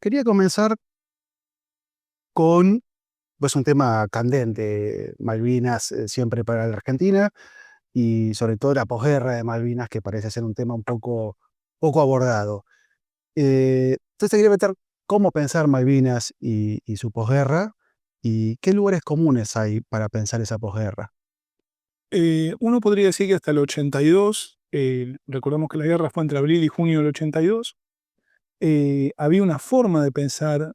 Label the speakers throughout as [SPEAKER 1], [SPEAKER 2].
[SPEAKER 1] Quería comenzar con, pues, un tema candente, Malvinas, siempre para la Argentina y sobre todo la posguerra de Malvinas, que parece ser un tema un poco abordado. Entonces te quería meter cómo pensar Malvinas y su posguerra y qué lugares comunes hay para pensar esa posguerra.
[SPEAKER 2] Uno podría decir que hasta el 82, recordemos que la guerra fue entre abril y junio del 82, había una forma de pensar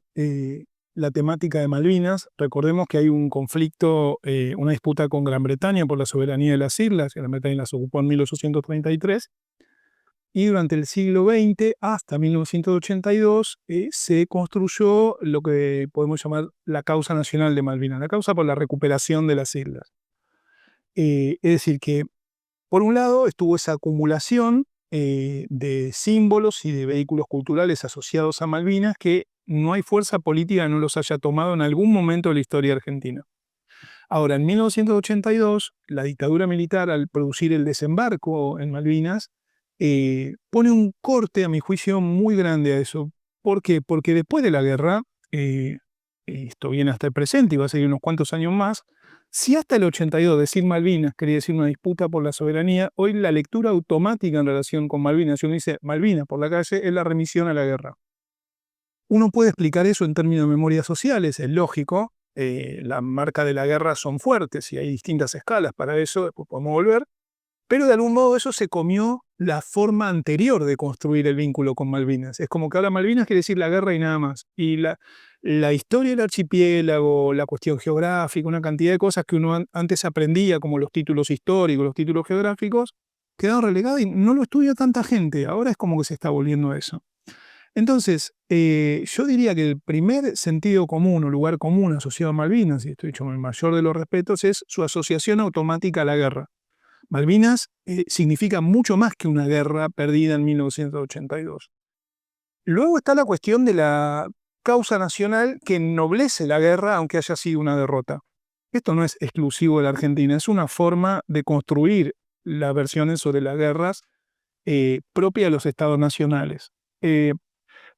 [SPEAKER 2] la temática de Malvinas. Recordemos que hay un conflicto, una disputa con Gran Bretaña por la soberanía de las islas. Gran Bretaña las ocupó en 1833 y durante el siglo XX hasta 1982 se construyó lo que podemos llamar la causa nacional de Malvinas, la causa por la recuperación de las islas. Es decir, que por un lado estuvo esa acumulación de símbolos y de vehículos culturales asociados a Malvinas que no hay fuerza política que no los haya tomado en algún momento de la historia argentina. Ahora, en 1982, la dictadura militar, al producir el desembarco en Malvinas, pone un corte, a mi juicio, muy grande a eso. ¿Por qué? Porque después de la guerra, eh, esto viene hasta el presente y va a seguir unos cuantos años más, si hasta el 82 decir Malvinas quería decir una disputa por la soberanía, hoy la lectura automática en relación con Malvinas, si uno dice Malvinas por la calle, es la remisión a la guerra. Uno puede explicar eso en términos de memorias sociales, es lógico, la marca de la guerra son fuertes y hay distintas escalas para eso, después podemos volver, pero de algún modo eso se comió la forma anterior de construir el vínculo con Malvinas. Es como que ahora Malvinas quiere decir la guerra y nada más. Y la historia del archipiélago, la cuestión geográfica, una cantidad de cosas que uno antes aprendía, como los títulos históricos, los títulos geográficos, quedaron relegados y no lo estudia tanta gente. Ahora es como que se está volviendo a eso. Entonces, yo diría que el primer sentido común o lugar común asociado a Malvinas, y estoy dicho con el mayor de los respetos, es su asociación automática a la guerra. Malvinas significa mucho más que una guerra perdida en 1982. Luego está la cuestión de la causa nacional que ennoblece la guerra aunque haya sido una derrota. Esto no es exclusivo de la Argentina, es una forma de construir las versiones sobre las guerras propia de los estados nacionales.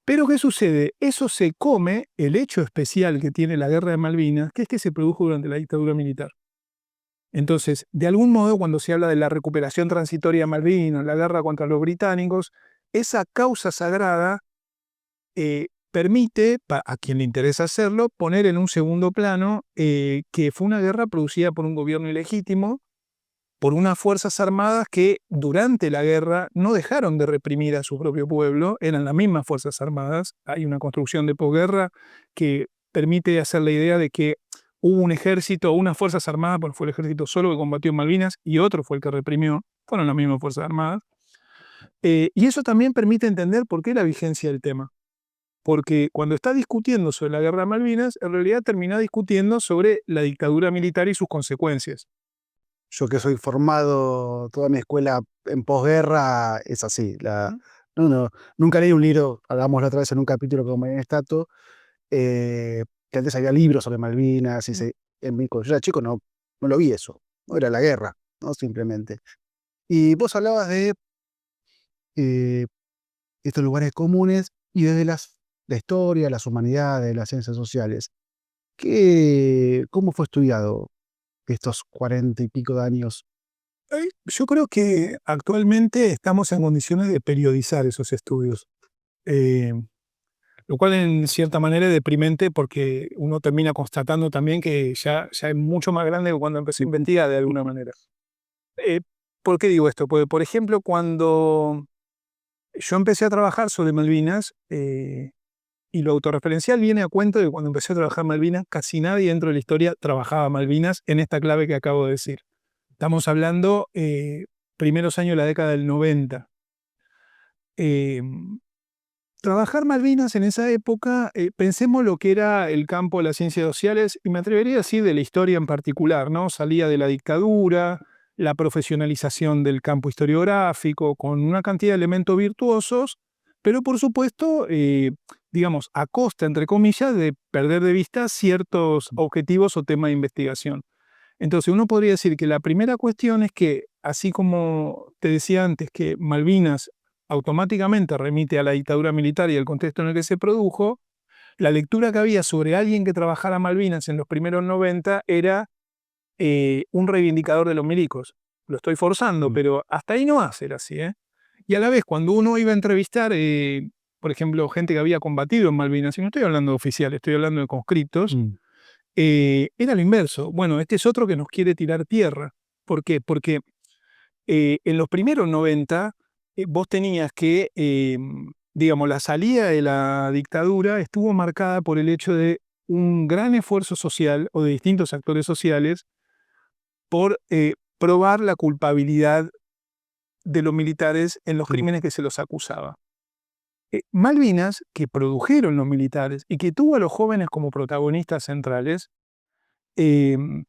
[SPEAKER 2] Pero ¿qué sucede? Eso se come el hecho especial que tiene la guerra de Malvinas, que es que se produjo durante la dictadura militar. Entonces, de algún modo, cuando se habla de la recuperación transitoria de Malvinas, la guerra contra los británicos, esa causa sagrada permite, a quien le interesa hacerlo, poner en un segundo plano que fue una guerra producida por un gobierno ilegítimo, por unas fuerzas armadas que durante la guerra no dejaron de reprimir a su propio pueblo, eran las mismas fuerzas armadas. Hay una construcción de posguerra que permite hacer la idea de que hubo un ejército, unas fuerzas armadas, porque fue el ejército solo que combatió en Malvinas y otro fue el que reprimió, fueron las mismas fuerzas armadas. Y eso también permite entender por qué la vigencia del tema. Porque cuando está discutiendo sobre la guerra de Malvinas, en realidad termina discutiendo sobre la dictadura militar y sus consecuencias.
[SPEAKER 1] Yo que soy formado, toda mi escuela en posguerra es así.
[SPEAKER 2] ¿Mm?
[SPEAKER 1] No, no, nunca leí un libro, hablamos la otra vez en un capítulo con Mariana Estato, que antes había libros sobre Malvinas,
[SPEAKER 2] ¿Mm?
[SPEAKER 1] cuando yo era chico no lo vi eso, no era la guerra, ¿no? Simplemente. Y vos hablabas de eh, estos lugares comunes y desde la historia, las humanidades, las ciencias sociales. ¿Cómo fue estudiado estos 40 y pico de años?
[SPEAKER 2] Yo creo que actualmente estamos en condiciones de periodizar esos estudios, eh, lo cual en cierta manera es deprimente porque uno termina constatando también que ya es mucho más grande que cuando empecé a investigar de alguna manera. Eh, ¿Por qué digo esto? Porque, por ejemplo, cuando yo empecé a trabajar sobre Malvinas, y lo autorreferencial viene a cuento de que cuando empecé a trabajar Malvinas, casi nadie dentro de la historia trabajaba Malvinas en esta clave que acabo de decir. Estamos hablando primeros años de la década del 90. Eh, Trabajar Malvinas en esa época, pensemos lo que era el campo de las ciencias sociales, y me atrevería a decir de la historia en particular, ¿no? Salía de la dictadura, la profesionalización del campo historiográfico, con una cantidad de elementos virtuosos, pero por supuesto, digamos, a costa, entre comillas, de perder de vista ciertos objetivos o temas de investigación. Entonces, uno podría decir que la primera cuestión es que, así como te decía antes, que Malvinas automáticamente remite a la dictadura militar y al contexto en el que se produjo, la lectura que había sobre alguien que trabajara Malvinas en los primeros 90 era un reivindicador de los milicos. Lo estoy forzando, pero hasta ahí no va a ser así, ¿eh? Y a la vez, cuando uno iba a entrevistar, por ejemplo, gente que había combatido en Malvinas, y no estoy hablando de oficiales, estoy hablando de conscriptos, era lo inverso. Bueno, este es otro que nos quiere tirar tierra. ¿Por qué? Porque en los primeros 90 vos tenías que, digamos, la salida de la dictadura estuvo marcada por el hecho de un gran esfuerzo social o de distintos actores sociales por probar la culpabilidad de los militares en los crímenes que se los acusaba. Malvinas, que produjeron los militares y que tuvo a los jóvenes como protagonistas centrales, de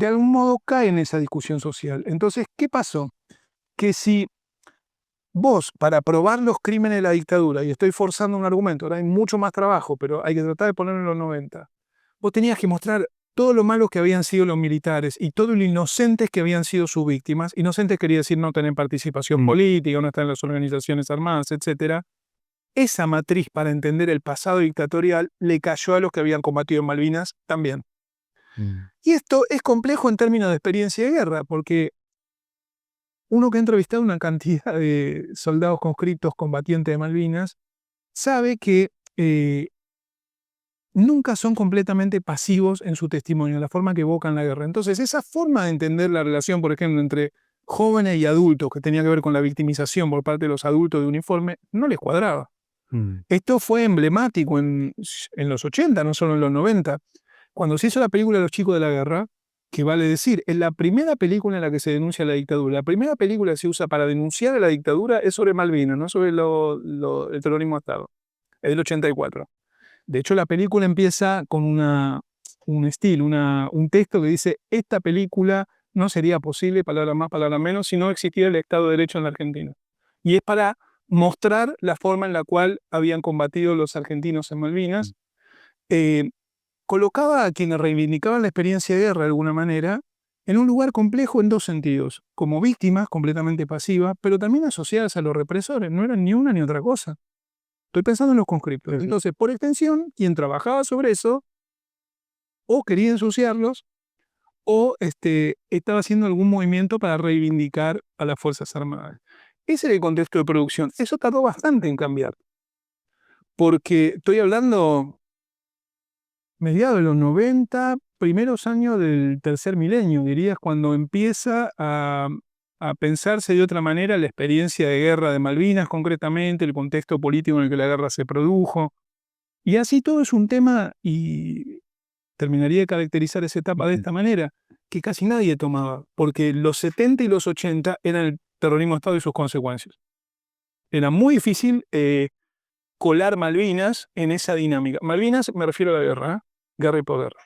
[SPEAKER 2] algún modo cae en esa discusión social. Entonces, ¿qué pasó? Que si vos, para probar los crímenes de la dictadura, y estoy forzando un argumento, ahora hay mucho más trabajo, pero hay que tratar de ponerlo en los 90, vos tenías que mostrar todo lo malo que habían sido los militares y todo lo inocentes que habían sido sus víctimas. Inocentes quería decir no tener participación política, no estar en las organizaciones armadas, etc. Esa matriz para entender el pasado dictatorial le cayó a los que habían combatido en Malvinas también. Y esto es complejo en términos de experiencia de guerra, porque uno que ha entrevistado una cantidad de soldados conscriptos combatientes de Malvinas sabe que nunca son completamente pasivos en su testimonio, la forma que evocan la guerra. Entonces, esa forma de entender la relación, por ejemplo, entre jóvenes y adultos, que tenía que ver con la victimización por parte de los adultos de uniforme, no les cuadraba. Esto fue emblemático en los 80, no solo en los 90. Cuando se hizo la película Los chicos de la guerra, que vale decir, es la primera película en la que se denuncia la dictadura. La primera película que se usa para denunciar a la dictadura es sobre Malvinas, no sobre el terrorismo de Estado. Es del 84. De hecho, la película empieza con un estilo, un texto que dice: esta película no sería posible, palabra más, palabra menos, si no existiera el Estado de Derecho en la Argentina. Y es para mostrar la forma en la cual habían combatido los argentinos en Malvinas. Colocaba a quienes reivindicaban la experiencia de guerra de alguna manera en un lugar complejo en dos sentidos: como víctimas completamente pasivas, pero también asociadas a los represores. No eran ni una ni otra cosa. Estoy pensando en los conscriptos. Entonces, por extensión, quien trabajaba sobre eso, o quería ensuciarlos, o estaba haciendo algún movimiento para reivindicar a las Fuerzas Armadas. Ese era el contexto de producción. Eso tardó bastante en cambiar, porque estoy hablando mediados de los 90, primeros años del tercer milenio, dirías, cuando empieza a pensarse de otra manera la experiencia de guerra de Malvinas, concretamente, el contexto político en el que la guerra se produjo. Y así todo es un tema, y terminaría de caracterizar esa etapa de esta manera, que casi nadie tomaba, porque los 70 y los 80 eran el terrorismo de Estado y sus consecuencias. Era muy difícil colar Malvinas en esa dinámica. Malvinas me refiero a la guerra, guerra y posguerra.